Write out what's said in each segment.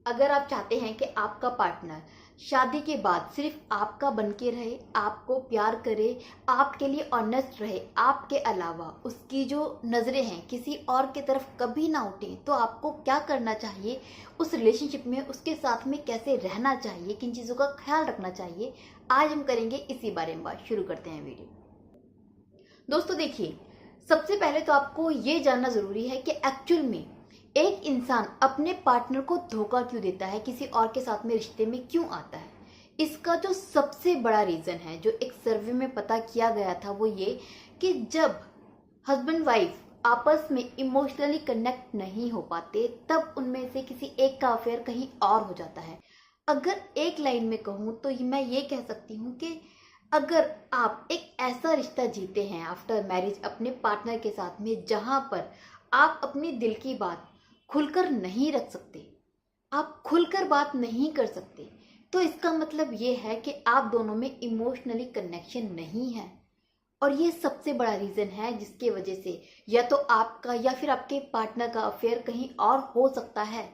अगर आप चाहते हैं कि आपका पार्टनर शादी के बाद सिर्फ आपका बन के रहे, आपको प्यार करे, आपके लिए ऑनेस्ट रहे, आपके अलावा उसकी जो नज़रें हैं किसी और की तरफ कभी ना उठें, तो आपको क्या करना चाहिए, उस रिलेशनशिप में उसके साथ में कैसे रहना चाहिए, किन चीज़ों का ख्याल रखना चाहिए, आज हम करेंगे इसी बारे में बात। शुरू करते हैं वीडियो। दोस्तों देखिए, सबसे पहले तो आपको ये जानना ज़रूरी है कि एक्चुअल में एक इंसान अपने पार्टनर को धोखा क्यों देता है, किसी और के साथ में रिश्ते में क्यों आता है। इसका जो सबसे बड़ा रीज़न है, जो एक सर्वे में पता किया गया था, वो ये कि जब हस्बैंड वाइफ आपस में इमोशनली कनेक्ट नहीं हो पाते, तब उनमें से किसी एक का अफेयर कहीं और हो जाता है। अगर एक लाइन में कहूँ तो मैं ये कह सकती हूँ कि अगर आप एक ऐसा रिश्ता जीते हैं आफ्टर मैरिज अपने पार्टनर के साथ में, जहाँ पर आप अपने दिल की बात खुलकर नहीं रख सकते, आप खुलकर बात नहीं कर सकते, तो इसका मतलब ये है कि आप दोनों में इमोशनली कनेक्शन नहीं है। और ये सबसे बड़ा रीज़न है जिसके वजह से या तो आपका या फिर आपके पार्टनर का अफेयर कहीं और हो सकता है।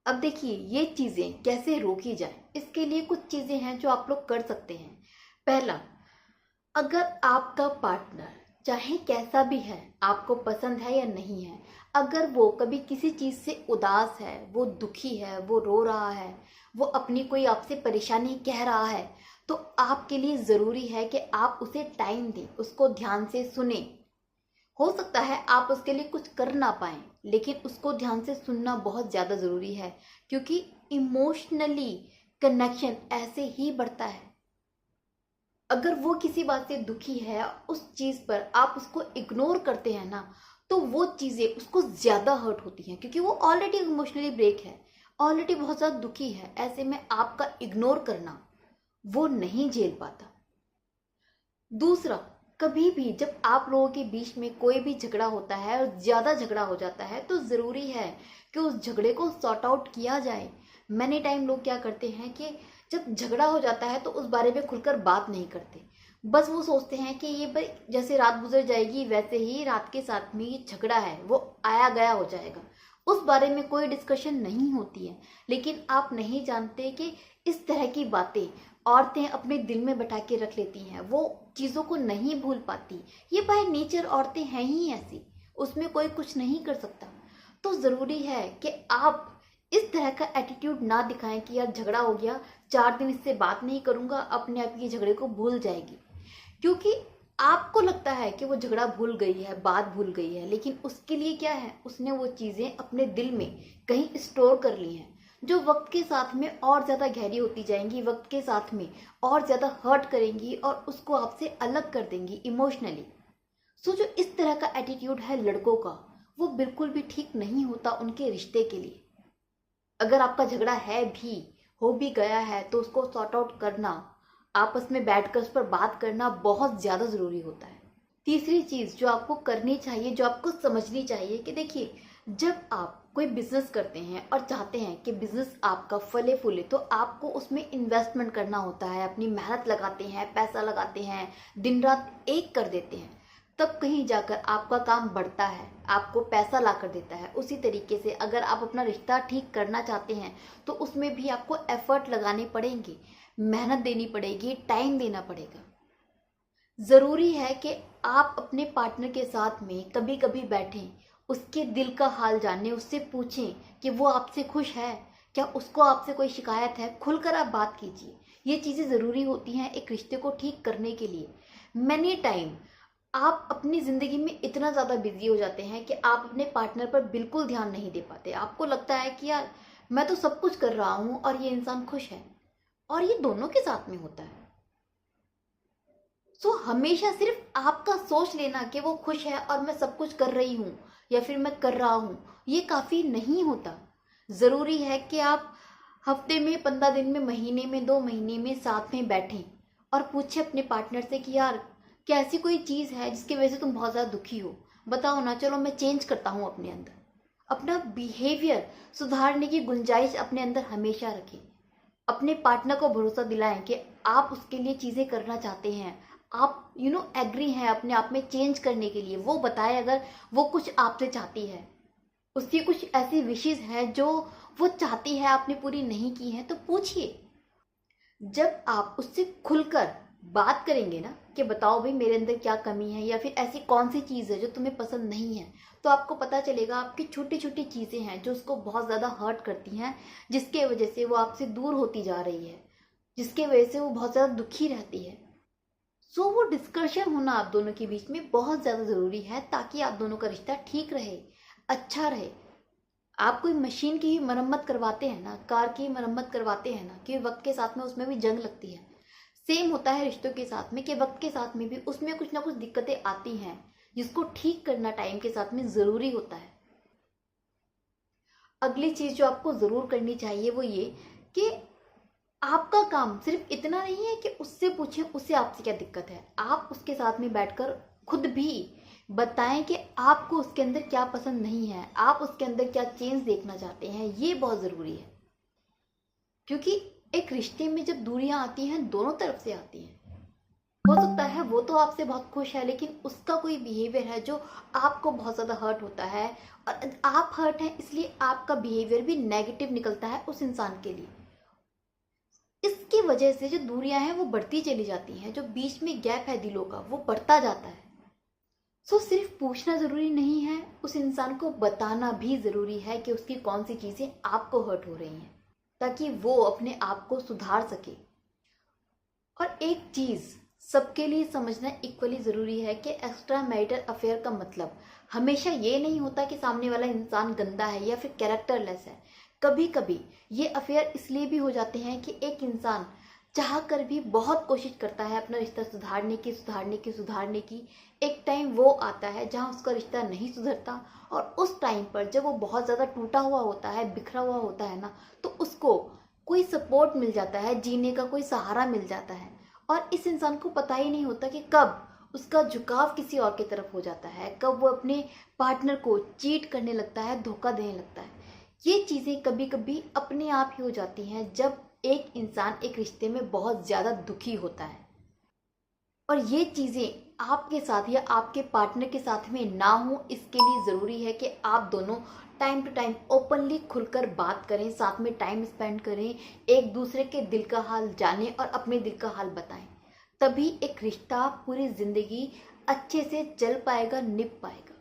अब देखिए, ये चीज़ें कैसे रोकी जाए, इसके लिए कुछ चीज़ें हैं जो आप लोग कर सकते हैं। पहला, अगर आपका पार्टनर चाहे कैसा भी है, आपको पसंद है या नहीं है, अगर वो कभी किसी चीज़ से उदास है, वो दुखी है, वो रो रहा है, वो अपनी कोई आपसे परेशानी कह रहा है, तो आपके लिए ज़रूरी है कि आप उसे टाइम दें, उसको ध्यान से सुने। हो सकता है आप उसके लिए कुछ कर ना पाएं, लेकिन उसको ध्यान से सुनना बहुत ज़्यादा ज़रूरी है, क्योंकि इमोशनली कनेक्शन ऐसे ही बढ़ता है। अगर वो किसी बात से दुखी है, उस चीज़ पर आप उसको इग्नोर करते हैं ना, तो वो चीज़ें उसको ज़्यादा हर्ट होती हैं, क्योंकि वो ऑलरेडी इमोशनली ब्रेक है, ऑलरेडी बहुत ज़्यादा दुखी है। ऐसे में आपका इग्नोर करना वो नहीं झेल पाता। दूसरा, कभी भी जब आप लोगों के बीच में कोई भी झगड़ा होता है और ज़्यादा झगड़ा हो जाता है, तो ज़रूरी है कि उस झगड़े को सॉर्ट आउट किया जाए। मैनी टाइम लोग क्या करते हैं कि जब झगड़ा हो जाता है तो उस बारे में खुलकर बात नहीं करते। बस वो सोचते हैं कि ये भाई जैसे रात गुजर जाएगी वैसे ही रात के साथ में ये झगड़ा है वो आया गया हो जाएगा, उस बारे में कोई डिस्कशन नहीं होती है। लेकिन आप नहीं जानते कि इस तरह की बातें औरतें अपने दिल में बैठा के रख लेती हैं, वो चीज़ों को नहीं भूल पाती। ये बाय नेचर औरतें हैं ही ऐसी, उसमें कोई कुछ नहीं कर सकता। तो ज़रूरी है कि आप इस तरह का एटीट्यूड ना दिखाएं कि यार झगड़ा हो गया, 4 दिन इससे बात नहीं करूँगा, अपने आप ये झगड़े को भूल जाएगी। क्योंकि आपको लगता है कि वो झगड़ा भूल गई है, बात भूल गई है, लेकिन उसके लिए क्या है, उसने वो चीज़ें अपने दिल में कहीं स्टोर कर ली हैं, जो वक्त के साथ में और ज़्यादा गहरी होती जाएंगी, वक्त के साथ में और ज़्यादा हर्ट करेंगी और उसको आपसे अलग कर देंगी इमोशनली। सो जो इस तरह का एटीट्यूड है लड़कों का, वो बिल्कुल भी ठीक नहीं होता उनके रिश्ते के लिए। अगर आपका झगड़ा है भी, हो भी गया है, तो उसको सॉर्ट आउट करना, आपस में बैठकर उस पर बात करना बहुत ज़्यादा ज़रूरी होता है। तीसरी चीज़ जो आपको करनी चाहिए, जो आपको समझनी चाहिए कि देखिए, जब आप कोई बिजनेस करते हैं और चाहते हैं कि बिजनेस आपका फले फूले, तो आपको उसमें इन्वेस्टमेंट करना होता है, अपनी मेहनत लगाते हैं, पैसा लगाते हैं, दिन रात एक कर देते हैं, तब कहीं जाकर आपका काम बढ़ता है, आपको पैसा ला कर देता है। उसी तरीके से अगर आप अपना रिश्ता ठीक करना चाहते हैं, तो उसमें भी आपको एफर्ट लगाने पड़ेंगे, मेहनत देनी पड़ेगी, टाइम देना पड़ेगा। ज़रूरी है कि आप अपने पार्टनर के साथ में कभी कभी बैठें, उसके दिल का हाल जानें, उससे पूछें कि वो आपसे खुश है, क्या उसको आपसे कोई शिकायत है, खुलकर आप बात कीजिए। ये चीज़ें ज़रूरी होती हैं एक रिश्ते को ठीक करने के लिए। मैनी टाइम आप अपनी ज़िंदगी में इतना ज़्यादा बिजी हो जाते हैं कि आप अपने पार्टनर पर बिल्कुल ध्यान नहीं दे पाते। आपको लगता है कि यार मैं तो सब कुछ कर रहा हूँ और ये इंसान खुश है, और ये दोनों के साथ में होता है। सो हमेशा सिर्फ आपका सोच लेना कि वो खुश है और मैं सब कुछ कर रही हूँ या फिर मैं कर रहा हूँ, ये काफ़ी नहीं होता। ज़रूरी है कि आप हफ्ते में, 15 दिन में, महीने में, 2 महीने में साथ में बैठें और पूछें अपने पार्टनर से कि यार क्या ऐसी कोई चीज़ है जिसकी वजह से तुम बहुत ज़्यादा दुखी हो, बताओ ना, चलो मैं चेंज करता हूँ अपने अंदर। अपना बिहेवियर सुधारने की गुंजाइश अपने अंदर हमेशा रखें। अपने पार्टनर को भरोसा दिलाएं कि आप उसके लिए चीज़ें करना चाहते हैं, आप एग्री हैं अपने आप में चेंज करने के लिए। वो बताए अगर वो कुछ आपसे चाहती है, उसकी कुछ ऐसी विशेज़ हैं जो वो चाहती है, आपने पूरी नहीं की है, तो पूछिए। जब आप उससे खुलकर बात करेंगे ना कि बताओ भाई मेरे अंदर क्या कमी है, या फिर ऐसी कौन सी चीज़ है जो तुम्हें पसंद नहीं है, तो आपको पता चलेगा आपकी छोटी छोटी चीज़ें हैं जो उसको बहुत ज़्यादा हर्ट करती हैं, जिसके वजह से वो आपसे दूर होती जा रही है, जिसके वजह से वो बहुत ज़्यादा दुखी रहती है। सो वो डिस्कशन होना आप दोनों के बीच में बहुत ज़्यादा ज़रूरी है, ताकि आप दोनों का रिश्ता ठीक रहे, अच्छा रहे। आप कोई मशीन की मरम्मत करवाते हैं ना, कार की मरम्मत करवाते हैं ना, कि वक्त के साथ में उसमें भी जंग लगती है। सेम होता है रिश्तों के साथ में, कि वक्त के साथ में भी उसमें कुछ ना कुछ दिक्कतें आती हैं, जिसको ठीक करना टाइम के साथ में ज़रूरी होता है। अगली चीज़ जो आपको ज़रूर करनी चाहिए वो ये कि आपका काम सिर्फ इतना नहीं है कि उससे पूछें उससे आपसे क्या दिक्कत है। आप उसके साथ में बैठकर खुद भी बताएं कि आपको उसके अंदर क्या पसंद नहीं है, आप उसके अंदर क्या चेंज देखना चाहते हैं। ये बहुत ज़रूरी है, क्योंकि एक रिश्ते में जब दूरियां आती हैं दोनों तरफ से आती हैं। हो सकता है वो तो आपसे बहुत खुश है, लेकिन उसका कोई बिहेवियर है जो आपको बहुत ज़्यादा हर्ट होता है, और आप हर्ट हैं इसलिए आपका बिहेवियर भी नेगेटिव निकलता है उस इंसान के लिए। इसकी वजह से जो दूरियां हैं वो बढ़ती चली जाती हैं, जो बीच में गैप है दिलों का वो बढ़ता जाता है। सो सिर्फ पूछना ज़रूरी नहीं है, उस इंसान को बताना भी ज़रूरी है कि उसकी कौन सी चीज़ें आपको हर्ट हो रही हैं, ताकि वो अपने आप को सुधार सके। और एक चीज़ सबके लिए समझना इक्वली ज़रूरी है कि एक्स्ट्रा मैरिटल अफेयर का मतलब हमेशा ये नहीं होता कि सामने वाला इंसान गंदा है या फिर कैरेक्टरलेस है। कभी कभी ये अफेयर इसलिए भी हो जाते हैं कि एक इंसान चाह कर भी बहुत कोशिश करता है अपना रिश्ता सुधारने की। एक टाइम वो आता है जहाँ उसका रिश्ता नहीं सुधरता, और उस टाइम पर जब वो बहुत ज़्यादा टूटा हुआ होता है, बिखरा हुआ होता है ना, तो उसको कोई सपोर्ट मिल जाता है, जीने का कोई सहारा मिल जाता है। और इस इंसान को पता ही नहीं होता कि कब उसका झुकाव किसी और की तरफ हो जाता है, कब वो अपने पार्टनर को चीट करने लगता है, धोखा देने लगता है। ये चीज़ें कभी कभी अपने आप ही हो जाती हैं जब एक इंसान एक रिश्ते में बहुत ज़्यादा दुखी होता है। और ये चीज़ें आपके साथ या आपके पार्टनर के साथ में ना हो, इसके लिए ज़रूरी है कि आप दोनों टाइम टू टाइम ओपनली खुलकर बात करें, साथ में टाइम स्पेंड करें, एक दूसरे के दिल का हाल जानें और अपने दिल का हाल बताएं। तभी एक रिश्ता पूरी ज़िंदगी अच्छे से चल पाएगा, निभ पाएगा।